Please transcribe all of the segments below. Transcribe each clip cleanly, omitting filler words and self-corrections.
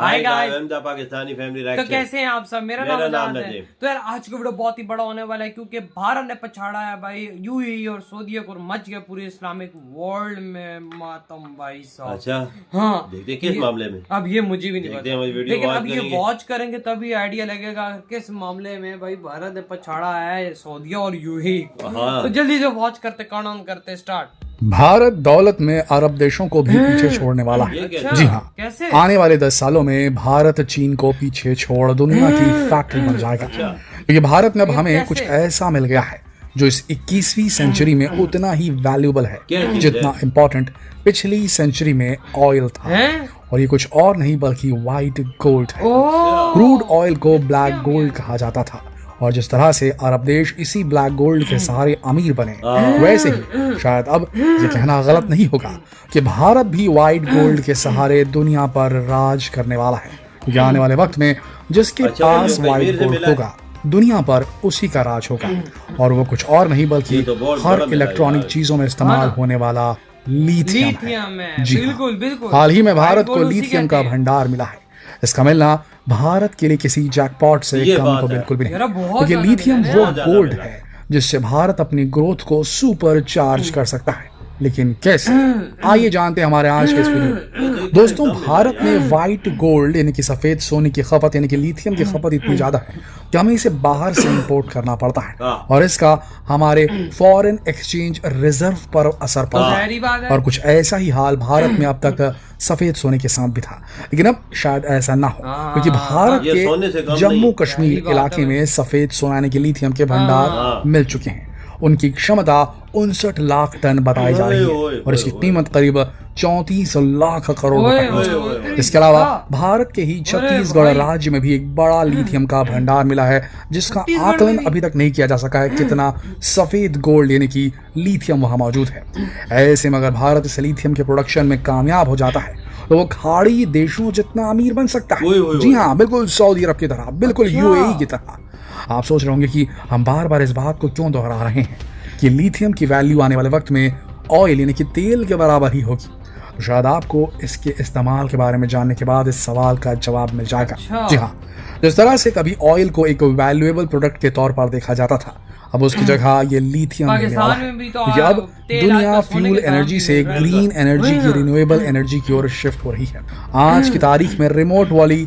Hi guys, Pakistani family तो कैसे हैं आप सब। मेरा नाम है। तो यार आज का वीडियो बहुत ही बड़ा होने वाला है क्योंकि भारत ने पछाड़ा है भाई यूएई और सऊदी को, मच गया पूरे इस्लामिक वर्ल्ड में मातम भाई साहब। अच्छा हाँ, देखते किस मामले में। अब ये मुझे भी नहीं पता, लेकिन अब ये वॉच करेंगे तभी आइडिया लगेगा किस मामले में भाई भारत ने पछाड़ा है सऊदी और यूएई को। तो जल्दी से वॉच करते, काउंट ऑन करते, स्टार्ट। भारत दौलत में अरब देशों को भी पीछे छोड़ने वाला है। जी हाँ, कैसे? आने वाले 10 सालों में भारत चीन को पीछे छोड़ दुनिया की फैक्ट्री बन जाएगा, क्योंकि भारत में अब हमें कुछ ऐसा मिल गया है जो इस 21वीं सेंचुरी में उतना ही वैल्यूएबल है जितना इम्पोर्टेंट पिछली सेंचुरी में ऑयल था। और ये कुछ और नहीं बल्कि व्हाइट गोल्ड है। क्रूड ऑयल को ब्लैक गोल्ड कहा जाता था, और जिस तरह से अरब देश इसी ब्लैक गोल्ड के सहारे अमीर बने, वैसे ही शायद अब ये कहना गलत नहीं होगा कि भारत भी व्हाइट गोल्ड के सहारे दुनिया पर राज करने वाला है। क्योंकि आने वाले वक्त में जिसके पास व्हाइट गोल्ड होगा दुनिया पर उसी का राज होगा, और वो कुछ और नहीं बल्कि हर इलेक्ट्रॉनिक चीजों में इस्तेमाल होने वाला लिथियम है। जी बिल्कुल। हाल ही में भारत को लिथियम का भंडार मिला है। इसका मिलना भारत के लिए किसी जैकपॉट से कम तो बिल्कुल भी नहीं, क्योंकि लिथियम वो गोल्ड है जिससे भारत अपनी ग्रोथ को सुपर चार्ज कर सकता है। लेकिन कैसे, आइए जानते हैं हमारे आज के इस वीडियो। दोस्तों, भारत में व्हाइट गोल्ड यानी कि सफेद सोने की खपत यानी कि लिथियम की खपत इतनी ज्यादा है कि हमें इसे बाहर से इंपोर्ट करना पड़ता है, और इसका हमारे फॉरेन एक्सचेंज रिजर्व पर असर पड़ता है। और कुछ ऐसा ही हाल भारत में अब तक सफेद सोने के साथ भी था, लेकिन अब शायद ऐसा ना हो, क्योंकि भारत के जम्मू कश्मीर इलाके में सफेद सोना यानी कि लिथियम के भंडार मिल चुके हैं। उनकी क्षमता 59 लाख टन बताई जा रही है, और इसकी कीमत करीब 34 लाख करोड़ रुपए है। इसके अलावा भारत के ही छत्तीसगढ़ राज्य में भी एक बड़ा लिथियम का भंडार मिला है, जिसका आकलन अभी तक नहीं किया जा सका है कितना सफेद गोल्ड यानी कि लिथियम वहां मौजूद है। ऐसे में अगर भारत इस लिथियम के प्रोडक्शन में कामयाब हो जाता है तो वो खाड़ी देशों जितना अमीर बन सकता है। जी हाँ, बिल्कुल सऊदी अरब की तरह, बिल्कुल यूएई की तरह। आप सोच रहे होंगे कि हम बार बार इस बात को क्यों दोहरा रहे हैं कि लिथियम की वैल्यू आने वाले वक्त में ऑयल यानी कि तेल के बराबर ही होगी। तो शायद आपको इसके इस्तेमाल के बारे में जानने के बाद इस सवाल का जवाब मिल जाएगा। जी हाँ, जिस तरह से कभी ऑयल को एक वैल्यूएबल प्रोडक्ट के तौर पर देखा जाता था, अब उसकी जगह ये लिथियम मिलने वाला है, क्योंकि अब दुनिया फ्यूल एनर्जी से ग्रीन एनर्जी की रिन्यूएबल एनर्जी की ओर शिफ्ट हो रही है। आज की तारीख में रिमोट वाली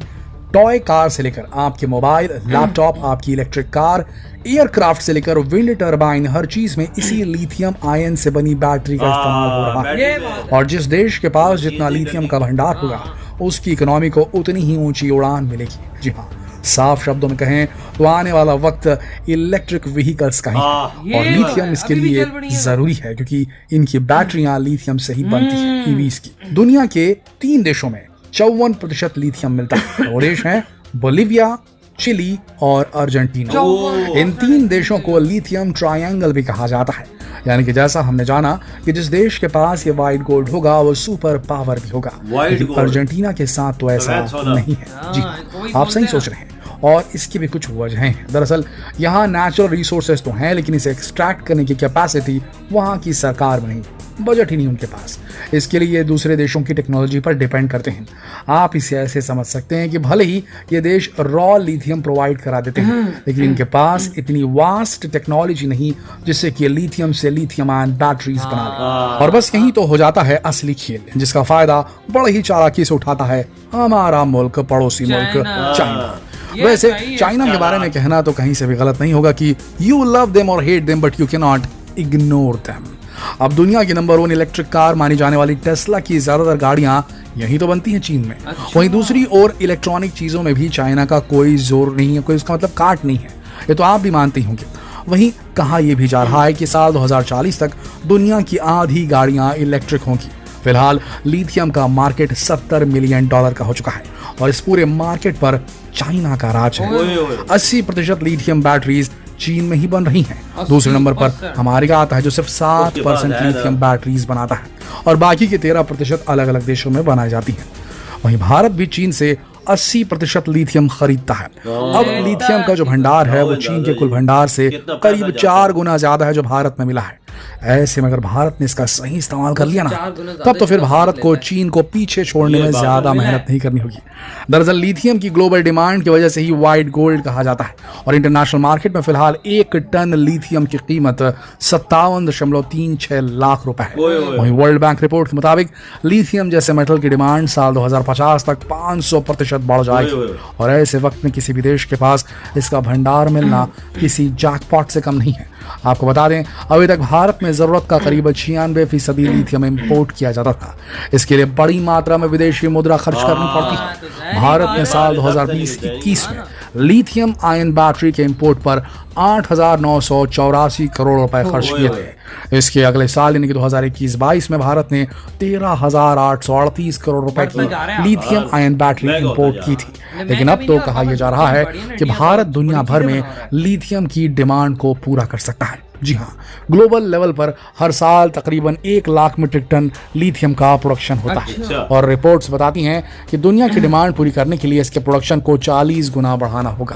टॉय कार से लेकर आपके मोबाइल, लैपटॉप, आपकी इलेक्ट्रिक कार, एयरक्राफ्ट से लेकर विंड टर्बाइन, हर चीज में इसी लिथियम आयन से बनी बैटरी का इस्तेमाल हो रहा है। और जिस देश के पास जितना लिथियम का भंडार होगा उसकी इकोनॉमी को उतनी ही ऊंची उड़ान मिलेगी। जी हाँ, साफ शब्दों में कहें तो आने वाला वक्त इलेक्ट्रिक व्हीकल्स का ही है, और लिथियम इसके लिए जरूरी है क्योंकि इनकी बैटरियां लिथियम से ही बनती है, ईवीज की। दुनिया के 3 देशों में 54% लिथियम मिलता है। वो देश हैं बोलिविया, चिली और अर्जेंटीना। इन 3 देशों को लिथियम ट्रायंगल भी कहा जाता है, यानी कि जैसा हमने जाना कि जिस देश के पास ये व्हाइट गोल्ड होगा वो सुपर पावर भी होगा, लेकिन अर्जेंटीना के साथ तो ऐसा नहीं है। जी, आप सही सोच रहे हैं, और इसकी भी कुछ वजहें हैं। दरअसल यहाँ नेचुरल रिसोर्सेज तो हैं, लेकिन इसे एक्सट्रैक्ट करने की कैपेसिटी वहाँ की सरकार में नहीं, बजट ही नहीं उनके पास। इसके लिए ये दूसरे देशों की टेक्नोलॉजी पर डिपेंड करते हैं। आप इसे ऐसे समझ सकते हैं कि भले ही ये देश रॉ लिथियम प्रोवाइड करा देते हैं, लेकिन इनके पास इतनी वास्ट टेक्नोलॉजी नहीं जिससे कि लिथियम से लिथियम आयन बैटरीज बना ले। और बस यही तो हो जाता है असली खेल, जिसका फायदा बड़े ही चालाकी से उठाता है हमारा मुल्क, पड़ोसी मुल्क चाइना। वैसे चाइना के बारे में कहना तो कहीं से भी गलत नहीं होगा कि यू लव देम और hate them but you can not ignore them. अब दुनिया की नंबर 1 इलेक्ट्रिक कार मानी जाने वाली टेस्ला की ज्यादातर गाड़ियां यही तो बनती हैं चीन में। वहीं दूसरी ओर इलेक्ट्रॉनिक चीजों में भी चाइना का कोई जोर नहीं है, कोई उसका मतलब काट नहीं है, ये तो आप भी मानते ही होंगे। वहीं कहा यह भी जा रहा है कि साल 2040 तक दुनिया की आधी गाड़ियां इलेक्ट्रिक होंगी। फिलहाल लिथियम का मार्केट $70 मिलियन का हो चुका है, और इस पूरे मार्केट पर चाइना का राज है। 80% लिथियम बैटरीज चीन में ही बन रही हैं। दूसरे नंबर पर अमेरिका आता है जो सिर्फ 7% लिथियम बैटरीज बनाता है, और बाकी के 13% अलग अलग देशों में बनाई जाती हैं। वहीं भारत भी चीन से 80% लिथियम खरीदता है। अब लिथियम का जो भंडार है वो चीन के कुल भंडार से करीब 4 गुना ज्यादा है जो भारत में मिला है। ऐसे में अगर भारत ने इसका सही इस्तेमाल कर लिया ना, तब तो फिर भारत को चीन को पीछे छोड़ने में ज्यादा मेहनत नहीं करनी होगी। दरअसल लिथियम की ग्लोबल डिमांड की वजह से ही व्हाइट गोल्ड कहा जाता है और इंटरनेशनल मार्केट में फिलहाल 1 टन लिथियम की कीमत 57.36 लाख रुपए है। वहीं वर्ल्ड बैंक रिपोर्ट के मुताबिक लिथियम जैसे मेटल की डिमांड साल 2050 तक 500% बढ़ जाएगी और ऐसे वक्त में किसी भी देश के पास इसका भंडार मिलना किसी जैकपॉट से कम नहीं है। आपको बता दें, अभी तक भारत में जरूरत का करीब 96% लिथियम इंपोर्ट किया जाता था। इसके लिए बड़ी मात्रा में विदेशी मुद्रा खर्च करनी पड़ती है। भारत ने साल 2020-21 में लिथियम आयन बैटरी के इंपोर्ट पर 8,984 करोड़ रुपए खर्च किए थे। इसके अगले साल यानी कि 2021-22 में भारत ने 13,838 करोड़ रुपए की लिथियम आयन बैटरी इंपोर्ट की थी। लेकिन अब तो कहा यह जा रहा है कि भारत दुनिया भर में लिथियम की डिमांड को पूरा कर सकता है। जी हाँ, ग्लोबल लेवल पर हर साल तकरीबन 1 लाख मीट्रिक टन लिथियम का प्रोडक्शन होता है और रिपोर्ट्स बताती हैं कि दुनिया की डिमांड पूरी करने के लिए इसके प्रोडक्शन को 40 गुना बढ़ाना होगा।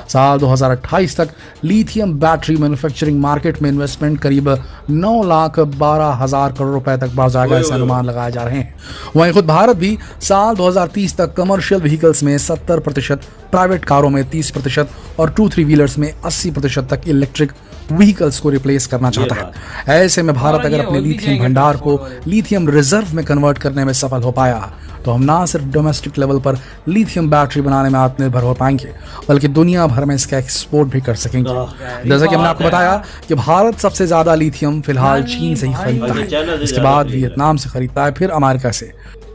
साल 2028 तक लिथियम बैटरी मैन्युफैक्चरिंग मार्केट में इन्वेस्टमेंट करीब 9,12,000 करोड़ रुपए तक बढ़ जाएगा, ऐसे अनुमान लगाए जा रहे हैं। वहीं खुद भारत भी साल 2030 तक कमर्शियल व्हीकल्स में 70%, प्राइवेट कारों में 30% और 2-3 व्हीलर्स में 80% तक इलेक्ट्रिक व्हीकल्स को रिप्लेस करना चाहता है। ऐसे में भारत अगर अपने लिथियम भंडार को लिथियम रिजर्व में कन्वर्ट करने में सफल हो पाया तो हम ना सिर्फ डोमेस्टिक लेवल पर लिथियम बैटरी बनाने में आत्मनिर्भर हो पाएंगे बल्कि दुनिया भर में इसका एक्सपोर्ट भी कर सकेंगे। जैसा कि हमने आपको बताया कि भारत सबसे ज्यादा लिथियम फिलहाल चीन से ही खरीदता है, इसके बाद वियतनाम से खरीदता है, फिर अमेरिका से।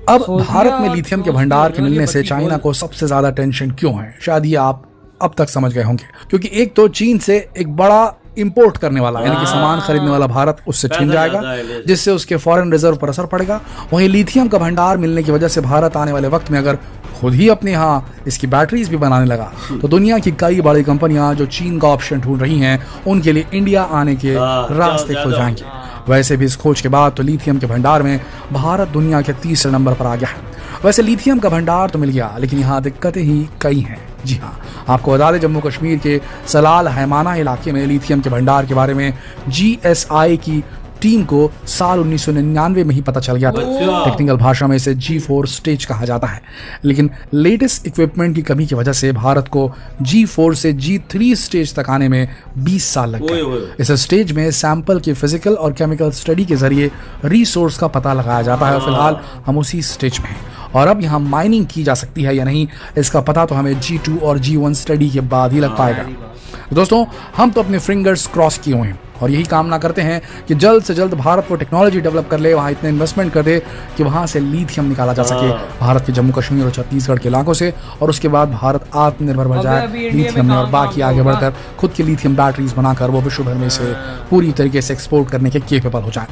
अब भारत में लिथियम के भंडार के मिलने से चाइना को सबसे ज्यादा टेंशन क्यों है, शायद ये आप अब तक समझ गए होंगे। क्योंकि एक तो चीन से एक बड़ा इंपोर्ट करने वाला यानी कि सामान खरीदने वाला भारत उससे छिन जाएगा, जिससे उसके फॉरेन रिजर्व पर असर पड़ेगा। वहीं लिथियम का भंडार मिलने की वजह से भारत आने वाले वक्त में अगर खुद ही अपने यहाँ इसकी बैटरीज भी बनाने लगा तो दुनिया की कई बड़ी कंपनियां जो चीन का ऑप्शन ढूंढ रही हैं उनके लिए इंडिया आने के रास्ते खुल जाएंगे। वैसे भी इस खोज के बाद तो लिथियम के भंडार में भारत दुनिया के 3रे नंबर पर आ गया है। वैसे लिथियम का भंडार तो मिल गया लेकिन यहाँ दिक्कतें ही कई हैं। जी हाँ, आपको बता दें जम्मू कश्मीर के सलाल हैमाना इलाके में लिथियम के भंडार के बारे में GSI की टीम को साल 1999 में ही पता चल गया था। टेक्निकल भाषा में इसे G4 स्टेज कहा जाता है, लेकिन लेटेस्ट इक्विपमेंट की कमी की वजह से भारत को G4 से G3 स्टेज तक आने में 20 साल लग गए। इस स्टेज में सैंपल की फिजिकल और केमिकल स्टडी के जरिए रिसोर्स का पता लगाया जाता है। फिलहाल हम उसी स्टेज में हैं और अब यहाँ माइनिंग की जा सकती है या नहीं इसका पता तो हमें G2 और G1 स्टडी के बाद ही लग पाएगा। दोस्तों, हम तो अपने फिंगर्स क्रॉस किए हुए हैं और यही कामना करते हैं कि जल्द से जल्द भारत वो टेक्नोलॉजी डेवलप कर ले, वहाँ इतने इन्वेस्टमेंट कर दे कि वहाँ से लिथियम निकाला जा सके भारत के जम्मू कश्मीर और छत्तीसगढ़ के इलाकों से, और उसके बाद भारत आत्मनिर्भर बन जाए लिथियम में और बाकी आगे बढ़कर खुद की लिथियम बैटरीज बनाकर वो विश्व भर में इसे पूरी तरीके से एक्सपोर्ट करने के केपेबल हो जाए।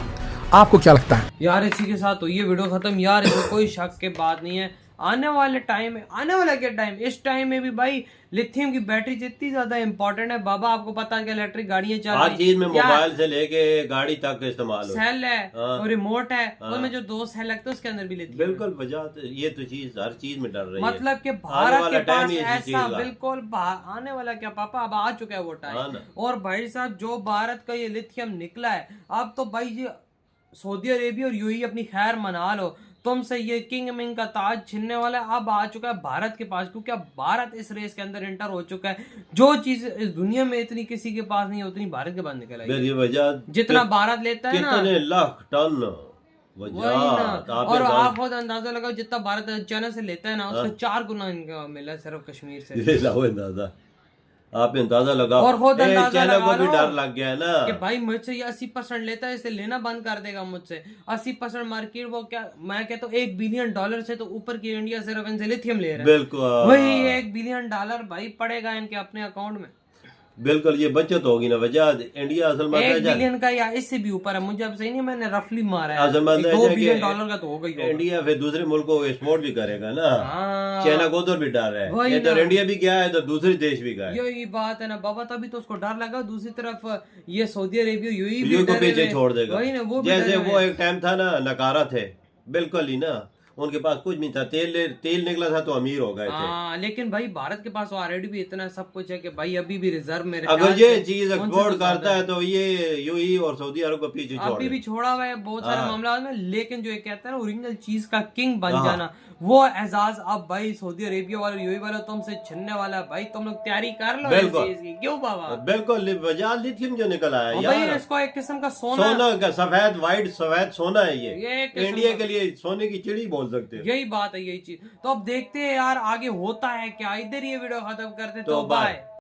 आपको क्या लगता है यार? इसी के साथ तो ये वीडियो खत्म यार, इसमें कोई शक के बात नहीं है। आने वाले टाइम में, आने वाला क्या टाइम, इस टाइम में भी भाई लिथियम की बैटरी जितनी ज्यादा इंपॉर्टेंट है। बाबा आपको पता है कि इलेक्ट्रिक गाड़ियां चल हर चीज में मोबाइल से लेके गाड़ी तक इस्तेमाल सेल है और रिमोट है, उसमें जो 2 सेल लगते हैं उसके अंदर भी लिथियम। बिल्कुल वजह ये तो चीज हर चीज में डर रही है। मतलब कि भारत के पास ऐसा बिल्कुल आने वाला क्या पापा, अब आ चुका है वो टाइम। और भाई साहब जो भारत का ये लिथियम निकला है, अब तो भाई ये सऊदी अरेबिया और यूएई अपनी खैर मना लो, तुमसे ये किंग मिंग का ताज छिनने वाला है। अब आ चुका है भारत के पास, क्योंकि अब भारत इस रेस के अंदर एंटर हो चुका है। जो चीज इस दुनिया में इतनी किसी के पास नहीं उतनी भारत के पास निकल आई। जितना भारत लेता है ना, कितने लाख टन और आप खुद अंदाजा लगाओ जितना भारत चाइना से लेता है ना, उसका 4 गुना इनका मिला सिर्फ कश्मीर से। अंदाजा आप अंदाजा लगाओ। और खुद चाइना को भी डर लग गया है ना कि भाई मुझसे ये 80% लेता है, इसे लेना बंद कर देगा मुझसे। 80% मार्केट वो क्या, मैं कहता हूँ $1 बिलियन से तो ऊपर की इंडिया सिर्फ इनसे लिथियम ले रहा है। बिल्कुल वही $1 बिलियन भाई पड़ेगा इनके अपने अकाउंट में। बिल्कुल ये बचत होगी ना। वजह इंडिया असल में $1 बिलियन का या इससे भी ऊपर है, मुझे अब सही नहीं, मैंने रफली मारा है। $2 बिलियन का तो हो गई। इंडिया फिर दूसरे मुल्क को एक्सपोर्ट भी करेगा ना। चाइना को उधर भी डर है, इधर इंडिया भी गया है तो दूसरे देश भी गया। यही बात है ना बाबा, तभी तो उसको डर लगा। दूसरी तरफ ये सऊदी अरेबिया यूएई को पीछे छोड़ देगा। वही ना, वो जैसे वो एक टाइम था ना, नकारा थे बिल्कुल ही ना, उनके पास कुछ नहीं था, तेल निकला था तो अमीर हो गए थे। लेकिन भाई भारत के पास ऑलरेडी भी इतना सब कुछ है कि भाई अभी भी रिजर्व में अगर ये चीज एक्सपोर्ट करता है तो ये यूएई और सऊदी अरब को पीछे अभी भी छोड़ा हुआ है बहुत सारे मामला में। लेकिन जो ये कहता है ना ओरिजिनल चीज का किंग बन जाना, वो एजाज अब भाई सऊदी अरेबिया वाले यूएई वाले तुमसे छिनने वाला है। भाई तुम लोग तैयारी कर लो इस चीज की, क्यों बाबा? बिल्कुल लिथियम जो निकल आया यार, भाई इसको एक किस्म का सोना का सफेद सोना है ये इंडिया के लिए सोने की चिड़ी बोल सकते हैं। यही बात है, यही चीज। तो अब देखते हैं यार आगे होता है क्या। इधर ये वीडियो खत्म करते तो बाय।